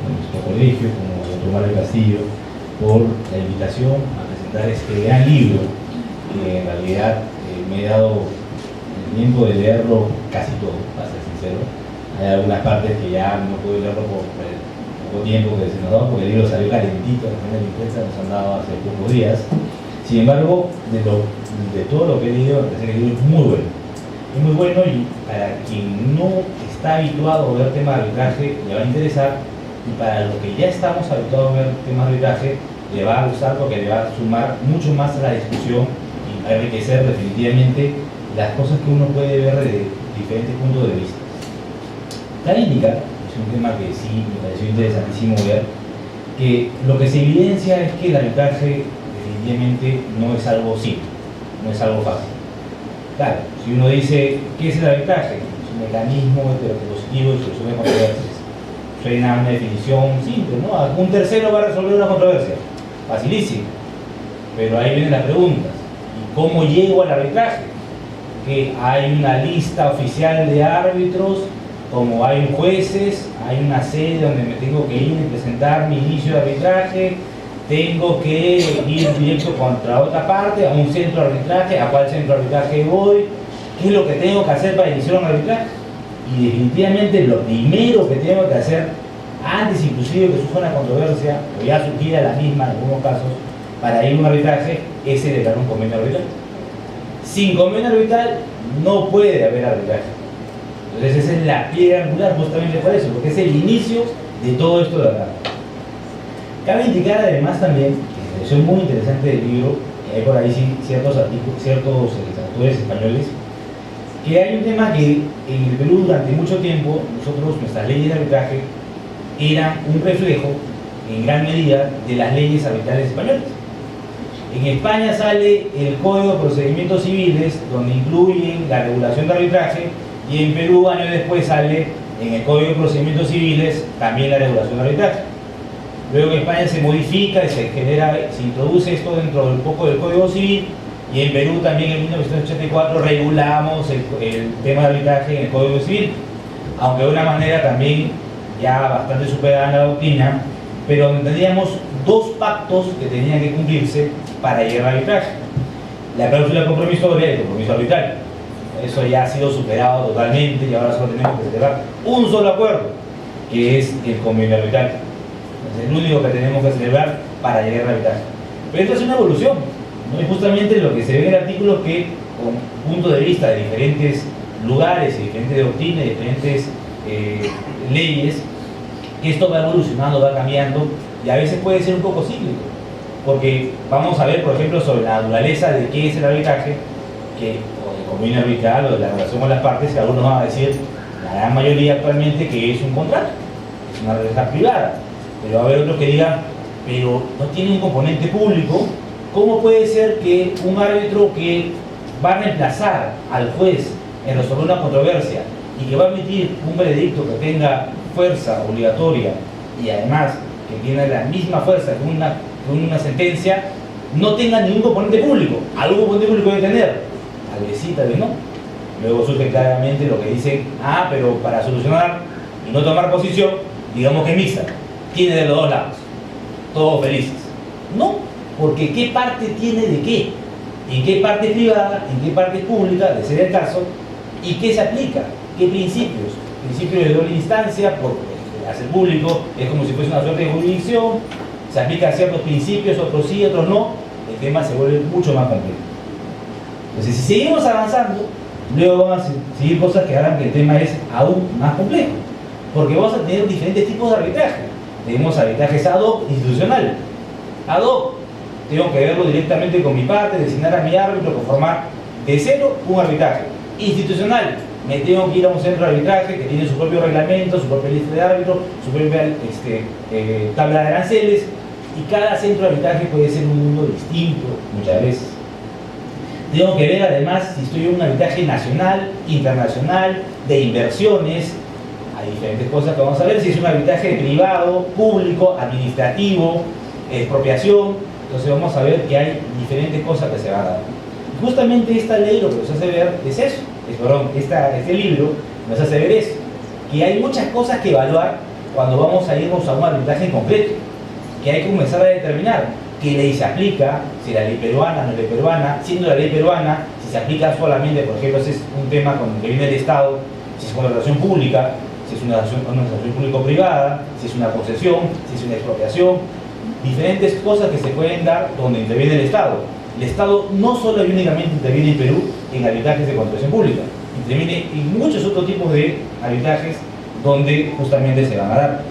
de nuestro colegio, como el doctor Mario Castillo, por la invitación a presentar este gran libro, que en realidad me he dado el tiempo de leerlo casi todo, para ser sincero. Hay algunas partes que ya no puedo leerlo por el poco tiempo que se nos da, porque el libro salió calentito, la primera limpieza nos han dado hace pocos días. Sin embargo, de todo lo que he leído, me parece que el libro es muy bueno. Es muy bueno, y para quien no está habituado a ver temas de arbitraje le va a interesar, y para los que ya estamos habituados a ver temas de arbitraje le va a gustar, porque le va a sumar mucho más a la discusión y a enriquecer definitivamente las cosas que uno puede ver desde diferentes puntos de vista. Cabe indicar, es un tema que sí me pareció interesantísimo ver, que lo que se evidencia es que el arbitraje definitivamente no es algo simple, no es algo fácil. Claro, si uno dice, ¿qué es el arbitraje? Es un mecanismo heteropositivo de solución de controversias. Suena una definición simple, ¿no? Un tercero va a resolver una controversia. Facilísimo. Pero ahí vienen las preguntas. ¿Y cómo llego al arbitraje? Que hay una lista oficial de árbitros, como hay jueces, hay una sede donde me tengo que ir y presentar mi inicio de arbitraje, tengo que ir directo contra otra parte, a un centro de arbitraje, a cuál centro de arbitraje voy, qué es lo que tengo que hacer para iniciar un arbitraje. Y definitivamente lo primero que tengo que hacer, antes inclusive que surja una controversia, o ya surgiera la misma en algunos casos, para ir a un arbitraje, es celebrar un convenio arbitral. Sin convenio arbitral no puede haber arbitraje. Entonces esa es la piedra angular justamente por eso, porque es el inicio de todo esto de acá. Cabe indicar además también, que me pareció muy interesante del libro, que hay por ahí ciertos autores españoles, que hay un tema que en el Perú durante mucho tiempo, nuestras leyes de arbitraje eran un reflejo, en gran medida, de las leyes arbitrales españolas. En España sale el Código de Procedimientos Civiles, donde incluyen la regulación de arbitraje, y en Perú, años después, sale en el Código de Procedimientos Civiles también la regulación de arbitraje. Luego en España se modifica y se introduce esto dentro del Código Civil, y en Perú también en 1984 regulamos el tema de arbitraje en el Código Civil, aunque de una manera también ya bastante superada en la doctrina, pero donde teníamos dos pactos que tenían que cumplirse para llegar al arbitraje: la cláusula compromisoria y el compromiso arbitral. Eso ya ha sido superado totalmente, y ahora solo tenemos que celebrar un solo acuerdo, que es el convenio arbitral. Es el único que tenemos que celebrar para llegar al arbitraje. Pero esto es una evolución, ¿no? Y justamente lo que se ve en el artículo, que con puntos de vista de diferentes lugares, diferentes doctrinas, diferentes leyes, que esto va evolucionando, va cambiando, y a veces puede ser un poco cíclico, porque vamos a ver, por ejemplo, sobre la naturaleza de qué es el arbitraje, o el convenio arbitral, o de la relación con las partes, que algunos van a decir, la gran mayoría actualmente, que es un contrato, es una relación privada. Pero va a haber otros que digan, pero no tiene un componente público. ¿Cómo puede ser que un árbitro que va a reemplazar al juez en resolver una controversia y que va a emitir un veredicto que tenga fuerza obligatoria, y además que tiene la misma fuerza que una sentencia, no tenga ningún componente público? Algún componente público debe tener, tal vez sí, tal vez no. Luego surge claramente lo que dicen, pero para solucionar y no tomar posición, digamos que es mixta, tiene de los dos lados, todos felices. No, porque ¿qué parte tiene de qué? ¿En qué parte es privada? ¿En qué parte es pública? De ser el caso. ¿Y qué se aplica? ¿Qué principios? Principios de doble instancia, porque hacer público es como si fuese una suerte de jurisdicción, se aplican ciertos principios, otros sí, otros no, el tema se vuelve mucho más complejo. Entonces, si seguimos avanzando, luego vamos a seguir cosas que harán que el tema es aún más complejo, porque vamos a tener diferentes tipos de arbitraje. Tenemos arbitrajes ad hoc institucional. Ad hoc, tengo que verlo directamente con mi parte, designar a mi árbitro, conformar de cero un arbitraje. Institucional, me tengo que ir a un centro de arbitraje que tiene su propio reglamento, su propia lista de árbitros, su propia tabla de aranceles, y cada centro de arbitraje puede ser un mundo distinto muchas veces. Tengo que ver además si estoy en un arbitraje nacional, internacional, de inversiones. Hay diferentes cosas que vamos a ver, si es un arbitraje privado, público, administrativo, expropiación. Entonces vamos a ver que hay diferentes cosas que se van a dar. Y justamente esta ley lo que nos hace ver es eso, este libro nos hace ver eso, que hay muchas cosas que evaluar cuando vamos a irnos a un arbitraje en concreto, que hay que comenzar a determinar qué ley se aplica, si la ley peruana, no ley peruana, siendo la ley peruana, si se aplica solamente, por ejemplo, si es un tema con el que viene del Estado, si es una relación pública, si es una relación público-privada, si es una concesión, si es una expropiación, diferentes cosas que se pueden dar donde interviene el Estado. El Estado no solo y únicamente interviene en Perú en arbitrajes de contratación pública, interviene en muchos otros tipos de arbitrajes donde justamente se van a dar.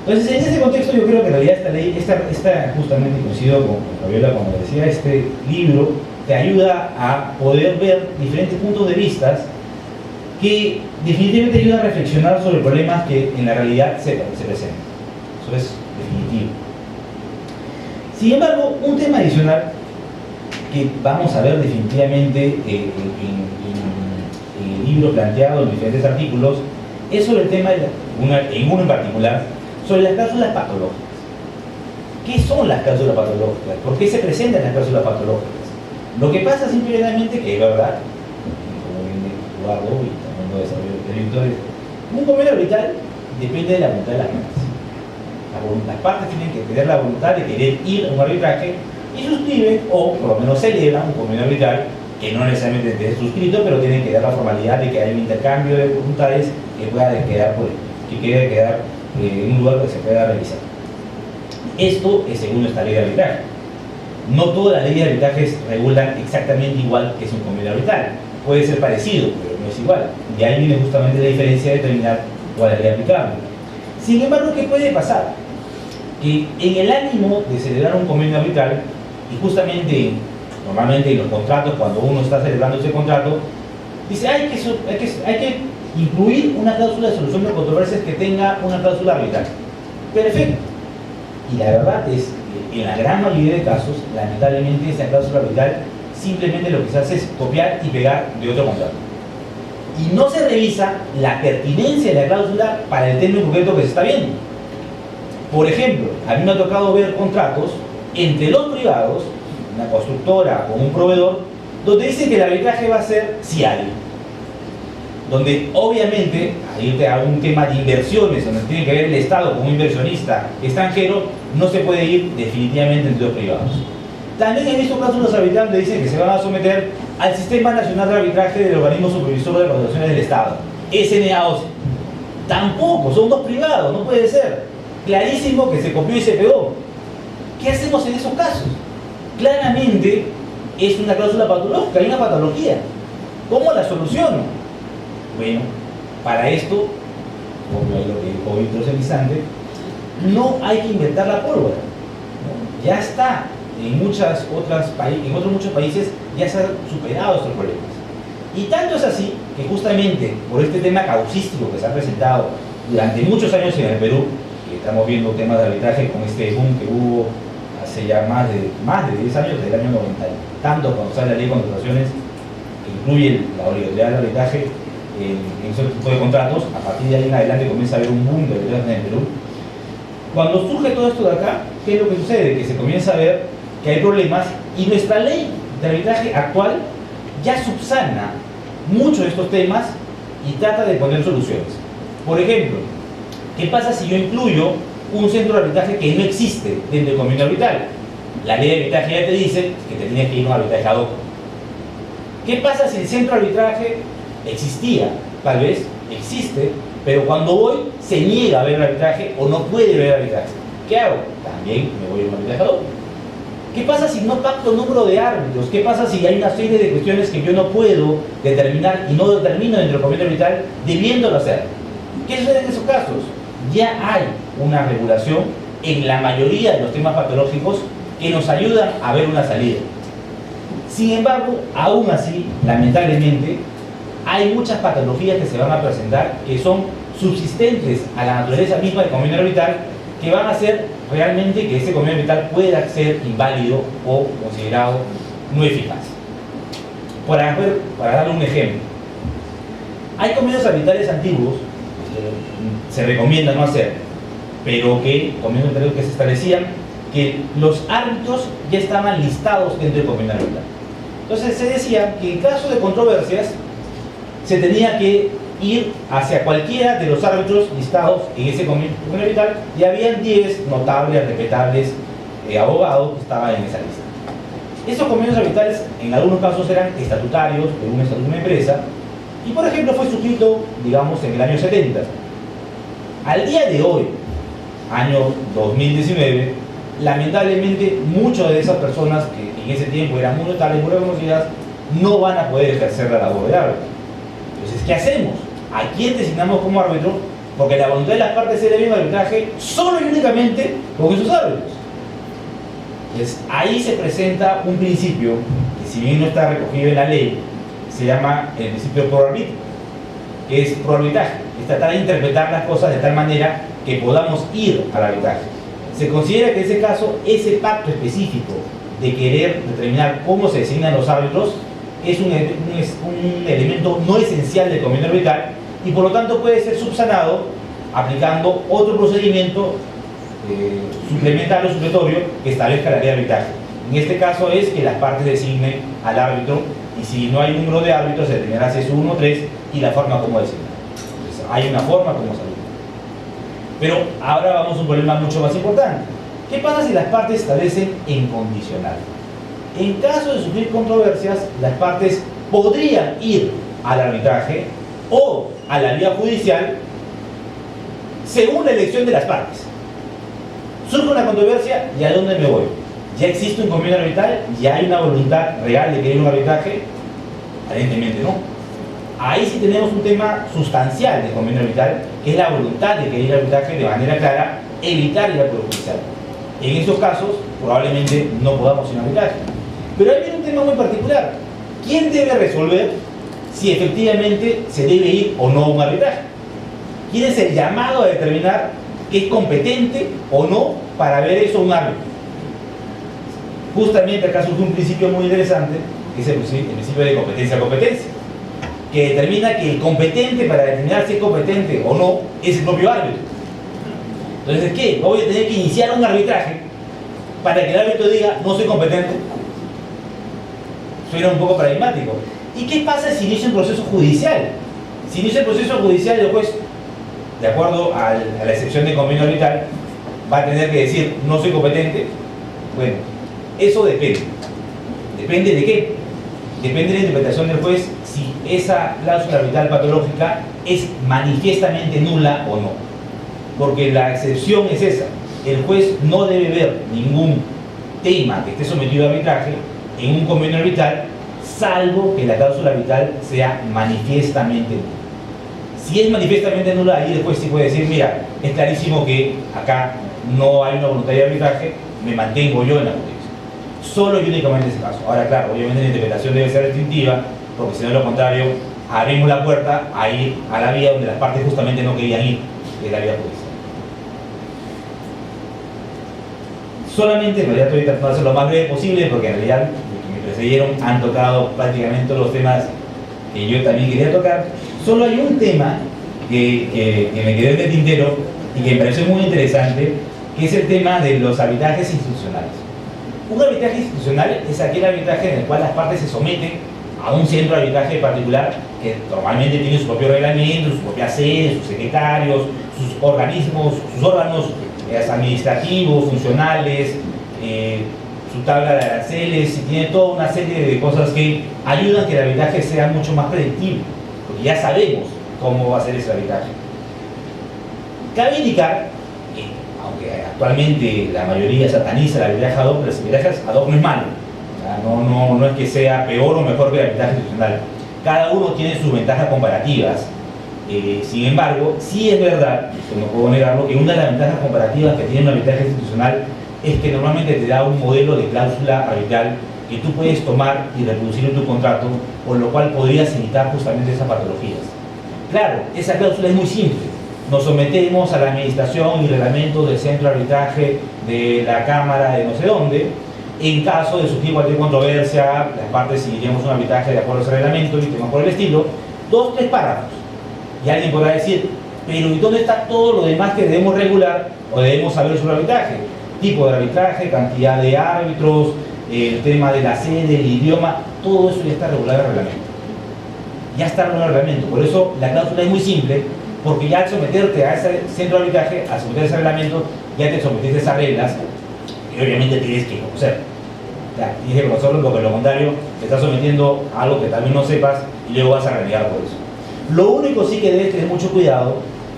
Entonces, en ese contexto yo creo que en realidad esta ley, esta justamente coincido con Fabiola cuando decía, este libro te ayuda a poder ver diferentes puntos de vista que definitivamente ayuda a reflexionar sobre problemas que en la realidad se presentan. Eso es definitivo. Sin embargo, un tema adicional que vamos a ver definitivamente en el libro planteado en diferentes artículos es sobre el tema, en uno en particular, sobre las cláusulas patológicas. ¿Qué son las cláusulas patológicas? ¿Por qué se presentan las cláusulas patológicas? Lo que pasa simplemente que es verdad, como viene Eduardo y también lo desarrolló el director, un convenio arbitral depende de la voluntad de las partes. Las partes tienen que tener la voluntad de querer ir a un arbitraje y suscriben o por lo menos celebran un convenio arbitral que no necesariamente esté suscrito, pero tienen que dar la formalidad de que hay un intercambio de voluntades que pueda quedar en un lugar que se pueda realizar. Esto es según esta ley de arbitraje. No todas las leyes de arbitraje regulan exactamente igual que es un convenio arbitral. Puede ser parecido, pero no es igual. Y ahí viene justamente la diferencia de determinar cuál es la ley aplicable. Sin embargo, ¿qué puede pasar? Que en el ánimo de celebrar un convenio arbitral, y justamente normalmente en los contratos, cuando uno está celebrando ese contrato, dice hay que incluir una cláusula de solución de controversias que tenga una cláusula arbitral. Perfecto. Y la verdad es que en la gran mayoría de casos, lamentablemente, esa cláusula arbitral simplemente lo que se hace es copiar y pegar de otro contrato. Y no se revisa la pertinencia de la cláusula para el tema en concreto que se está viendo. Por ejemplo, a mí me ha tocado ver contratos entre los privados, una constructora con un proveedor, donde dicen que el arbitraje va a ser si hay. Donde obviamente, ahí a un tema de inversiones, donde tiene que ver el Estado como inversionista extranjero, no se puede ir definitivamente entre los privados. También he visto casos arbitrales donde dicen que se van a someter al Sistema Nacional de Arbitraje del Organismo Supervisor de Contrataciones del Estado, SNAOC. Tampoco, son dos privados, no puede ser. Clarísimo que se copió y se pegó. ¿Qué hacemos en esos casos? Claramente es una cláusula patológica, hay una patología. ¿Cómo la soluciono? Bueno, para esto, como lo que dijo Víctor Celizante, no hay que inventar la pólvora, ¿no? Ya está, en muchos países ya se han superado estos problemas. Y tanto es así que justamente por este tema causístico que se ha presentado durante muchos años en el Perú, que estamos viendo temas de arbitraje con este boom que hubo hace ya más de 10 años, desde el año 90, tanto cuando sale la ley de contrataciones, que incluye la obligatoriedad del arbitraje en ese tipo de contratos, a partir de ahí en adelante comienza a haber un boom de arbitraje en el Perú. Cuando surge todo esto de acá, ¿qué es lo que sucede? Que se comienza a ver que hay problemas y nuestra ley de arbitraje actual ya subsana muchos de estos temas y trata de poner soluciones. Por ejemplo, ¿qué pasa si yo incluyo un centro de arbitraje que no existe dentro del convenio arbitral? La ley de arbitraje ya te dice que te tienes que ir a un arbitraje ad hoc. ¿Qué pasa si el centro de arbitraje existía? Tal vez existe, pero cuando voy se niega a ver el arbitraje o no puede ver el arbitraje. ¿Qué hago? También me voy a un arbitraje ad hoc. ¿Qué pasa si no pacto número de árbitros? ¿Qué pasa si hay una serie de cuestiones que yo no puedo determinar y no determino dentro del convenio arbitral debiéndolo hacer? ¿Qué sucede en esos casos? Ya hay una regulación en la mayoría de los temas patológicos que nos ayudan a ver una salida. Sin embargo, aún así, lamentablemente, hay muchas patologías que se van a presentar que son subsistentes a la naturaleza misma del convenio arbitral, que van a hacer realmente que ese convenio arbitral pueda ser inválido o considerado no eficaz. Para dar un ejemplo, hay convenios arbitrales antiguos que se recomienda no hacer, pero que convenios arbitrales que se establecían que los árbitros ya estaban listados dentro del convenio arbitral. Entonces se decía que en caso de controversias se tenía que ir hacia cualquiera de los árbitros listados en ese convenio arbitral, y habían 10 notables, respetables abogados que estaban en esa lista. Esos convenios arbitrales en algunos casos eran estatutarios, de un estatuto de una empresa, y por ejemplo fue suscrito, digamos, en el año 70. Al día de hoy, año 2019, lamentablemente muchas de esas personas que en ese tiempo eran muy notables, muy reconocidas, no van a poder ejercer la labor de árbitro. Entonces, ¿qué hacemos? ¿A quién designamos como árbitro? Porque la voluntad de las partes era el arbitraje solo y únicamente con esos árbitros. Entonces, ahí se presenta un principio que, si bien no está recogido en la ley, se llama el principio pro arbitrio, que es pro arbitraje, es tratar de interpretar las cosas de tal manera que podamos ir al arbitraje. Se considera que en ese caso, ese pacto específico de querer determinar cómo se designan los árbitros es un elemento no esencial del convenio arbitral, y por lo tanto puede ser subsanado aplicando otro procedimiento suplementario, supletorio, que establezca la ley de arbitraje. En este caso es que las partes designen al árbitro, y si no hay número de árbitros se determinará si es 1 o 3 y la forma como designar. Entonces, hay una forma como salir. Pero ahora vamos a un problema mucho más importante. ¿Qué pasa si las partes establecen en condicional? En caso de sufrir controversias, las partes podrían ir al arbitraje o a la vía judicial según la elección de las partes. Surge una controversia, ¿y a dónde me voy? ¿Ya existe un convenio arbitral? ¿Ya hay una voluntad real de querer un arbitraje? Aparentemente no. Ahí sí tenemos un tema sustancial del convenio arbitral, que es la voluntad de querer arbitraje de manera clara, evitar ir al Poder Judicial. En esos casos, probablemente no podamos ir a un arbitraje. Pero ahí viene un tema muy particular. ¿Quién debe resolver si efectivamente se debe ir o no a un arbitraje? ¿Quién es el llamado a determinar que es competente o no para ver eso un árbitro? Justamente acá surge un principio muy interesante, que es el principio de competencia-competencia, que determina que el competente para determinar si es competente o no es el propio árbitro. Entonces, ¿qué? ¿Voy a tener que iniciar un arbitraje para que el árbitro diga no soy competente? Suena un poco paradigmático. ¿Y qué pasa si inicia un proceso judicial? Si inicia el proceso judicial, el juez, de acuerdo a la excepción de convenio arbitral, va a tener que decir no soy competente. Bueno, eso depende. ¿Depende de qué? Depende de la interpretación del juez si esa cláusula arbitral patológica es manifiestamente nula o no. Porque la excepción es esa. El juez no debe ver ningún tema que esté sometido a arbitraje en un convenio arbitral, salvo que la cláusula arbitral sea manifiestamente nula. Si es manifiestamente nula, ahí el juez sí puede decir, mira, es clarísimo que acá no hay una voluntad de arbitraje, me mantengo yo en la justicia. Solo y únicamente ese caso. Ahora, claro, obviamente la interpretación debe ser restrictiva, porque si no, de lo contrario, abrimos la puerta a ir a la vía donde las partes justamente no querían ir, que es la vía judicial. Solamente, en realidad estoy tratando de hacer lo más breve posible, porque en realidad los que me precedieron han tocado prácticamente todos los temas que yo también quería tocar. Solo hay un tema que me quedó en el tintero y que me pareció muy interesante, que es el tema de los arbitrajes institucionales. Un arbitraje institucional es aquel arbitraje en el cual las partes se someten a un centro de arbitraje particular que normalmente tiene su propio reglamento, su propia sede, sus secretarios, sus organismos, sus órganos administrativos, funcionales, su tabla de aranceles, y tiene toda una serie de cosas que ayudan a que el arbitraje sea mucho más predictible, porque ya sabemos cómo va a ser ese arbitraje. Cabe indicar que, aunque actualmente la mayoría sataniza el arbitraje ad hoc, pero el arbitraje ad hoc no es malo. O sea, no es que sea peor o mejor que el arbitraje institucional. Cada uno tiene sus ventajas comparativas. Sin embargo, sí es verdad, no puedo negarlo, que una de las ventajas comparativas que tiene un arbitraje institucional es que normalmente te da un modelo de cláusula arbitral que tú puedes tomar y reproducir en tu contrato, por lo cual podrías evitar justamente esas patologías. Claro, esa cláusula es muy simple. Nos sometemos a la administración y reglamento del centro de arbitraje de la Cámara de no sé dónde. En caso de surgir cualquier controversia, las partes seguiríamos un arbitraje de acuerdo a ese reglamento y temas por el estilo. 2, 3 párrafos. Y alguien podrá decir, pero ¿y dónde está todo lo demás que debemos regular o debemos saber sobre el arbitraje? Tipo de arbitraje, cantidad de árbitros, el tema de la sede, el idioma, todo eso ya está regulado en el reglamento. ya está en el reglamento. Por eso la cláusula es muy simple, porque ya al someterte a ese centro de arbitraje, al someter ese reglamento, ya te sometiste a esas reglas y obviamente tienes que conocer. Ya, tienes que conocerlo porque lo contrario te estás sometiendo a algo que también no sepas y luego vas a renegar por eso. Lo único sí que debes tener mucho cuidado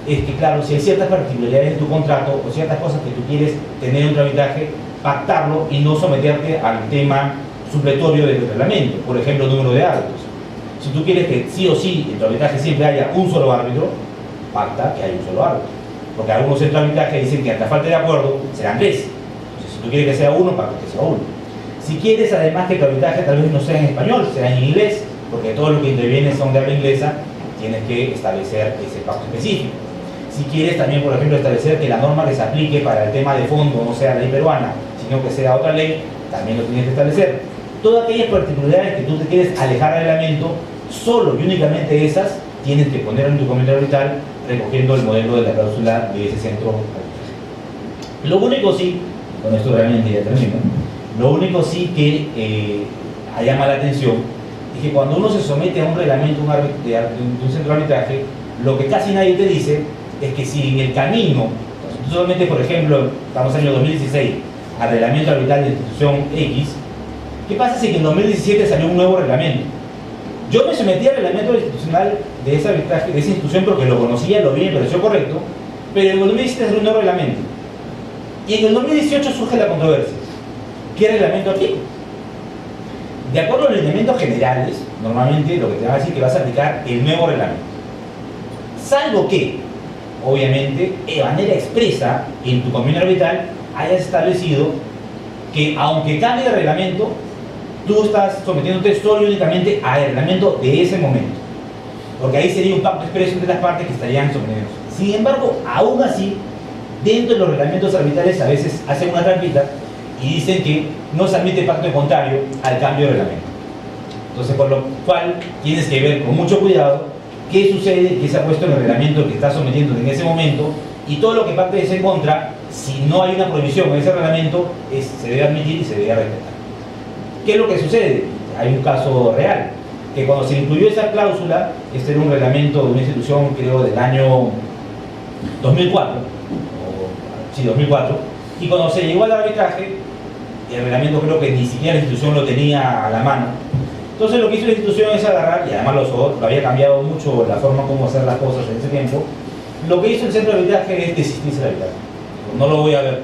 es que, claro, si hay ciertas particularidades en tu contrato o ciertas cosas que tú quieres tener en tu arbitraje, pactarlo y no someterte al tema supletorio del reglamento, por ejemplo, el número de árbitros. Si tú quieres que sí o sí en tu arbitraje siempre haya un solo árbitro, pacta que haya un solo árbitro. Porque algunos centros de arbitraje dicen que hasta falta de acuerdo serán 3. Entonces, si tú quieres que sea uno, pacta que sea uno. Si quieres además que tu arbitraje tal vez no sea en español, sea en inglés, porque todo lo que interviene son de habla inglesa, tienes que establecer ese pacto específico. Si quieres también, por ejemplo, establecer que la norma que se aplique para el tema de fondo no sea la ley peruana, sino que sea otra ley, también lo tienes que establecer. Todas aquellas particularidades que tú te quieres alejar del reglamento, solo y únicamente esas, tienes que poner en tu documento arbitral recogiendo el modelo de la cláusula de ese centro arbitral. Lo único sí, con esto realmente ya termino, lo único sí que llama la atención es que cuando uno se somete a un reglamento de un centro de arbitraje, lo que casi nadie te dice es que si en el camino, tú solamente, por ejemplo, estamos en el año 2016, al reglamento arbitral de la institución X, ¿qué pasa si en 2017 salió un nuevo reglamento? Yo me sometí al reglamento institucional de ese arbitraje, de esa institución, porque lo conocía, lo vi, me pareció correcto, pero en el 2017 salió un nuevo reglamento. Y en el 2018 surge la controversia. ¿Qué reglamento aplico? De acuerdo a los lineamientos generales, normalmente lo que te van a decir es que vas a aplicar el nuevo reglamento. Salvo que, obviamente, de manera expresa, en tu convenio arbitral, hayas establecido que aunque cambie de reglamento, tú estás sometiéndote solo y únicamente al reglamento de ese momento. Porque ahí sería un pacto expreso entre las partes que estarían sometiéndose. Sin embargo, aún así, dentro de los reglamentos arbitrales a veces hacen una trampita y dicen que no se admite pacto contrario al cambio de reglamento. Entonces, por lo cual, tienes que ver con mucho cuidado qué sucede, qué se ha puesto en el reglamento que estás sometiendo en ese momento, y todo lo que pactes en contra, si no hay una prohibición en ese reglamento, se debe admitir y se debe respetar. ¿Qué es lo que sucede? Hay un caso real, que cuando se incluyó esa cláusula, este era un reglamento de una institución, creo, del año 2004, sí, 2004, y cuando se llegó al arbitraje, el reglamento creo que ni siquiera la institución lo tenía a la mano. Entonces lo que hizo la institución es agarrar, y además lo había cambiado mucho la forma como hacer las cosas en ese tiempo, lo que hizo el centro de arbitraje es desistirse del arbitraje. No lo voy a ver,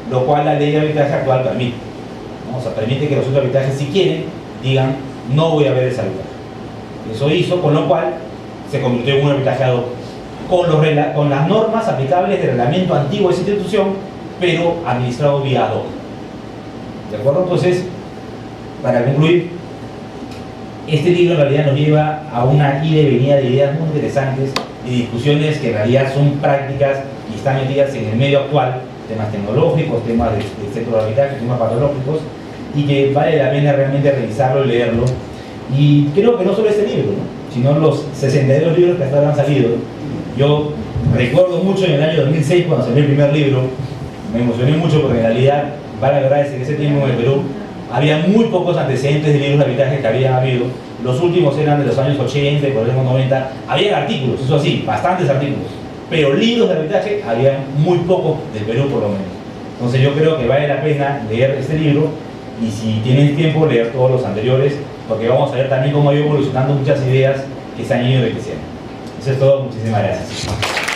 lo cual la ley de arbitraje actual permite. ¿No? O sea, permite que los centros de arbitraje, si quieren, digan, no voy a ver ese arbitraje. Eso hizo, con lo cual se convirtió en un arbitraje ad hoc, con las normas aplicables del reglamento antiguo de esa institución, pero administrado vía ad hoc. ¿De acuerdo? Entonces, para concluir, este libro en realidad nos lleva a una ida y venida de ideas muy interesantes y discusiones que en realidad son prácticas y están metidas en el medio actual, temas tecnológicos, temas del centro de arbitraje, temas patológicos, y que vale la pena realmente revisarlo y leerlo. Y creo que no solo este libro, ¿no?, sino los 62 libros que hasta ahora han salido. Yo recuerdo mucho en el año 2006 cuando salió el primer libro, me emocioné mucho porque en realidad, vale la verdad, en ese tiempo en el Perú había muy pocos antecedentes de libros de arbitraje que había habido. Los últimos eran de los años 80 y por los años 90. Había artículos, eso sí, bastantes artículos, pero libros de arbitraje había muy pocos del Perú por lo menos. Entonces yo creo que vale la pena leer este libro y si tienen tiempo leer todos los anteriores, porque vamos a ver también cómo ha ido evolucionando muchas ideas que se han ido enriqueciendo. Eso es todo, muchísimas gracias.